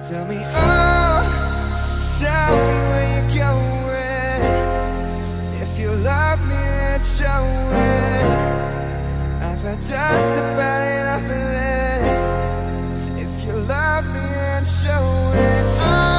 Tell me, oh, tell me where you're going. If you love me, then show it. I've had just about enough of this. If you love me, then show it. Oh,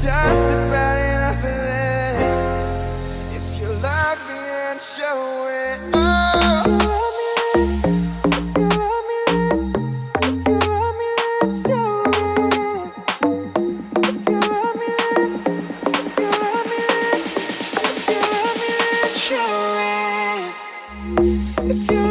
just about enough of this. If you love me, then show it. Oh. If you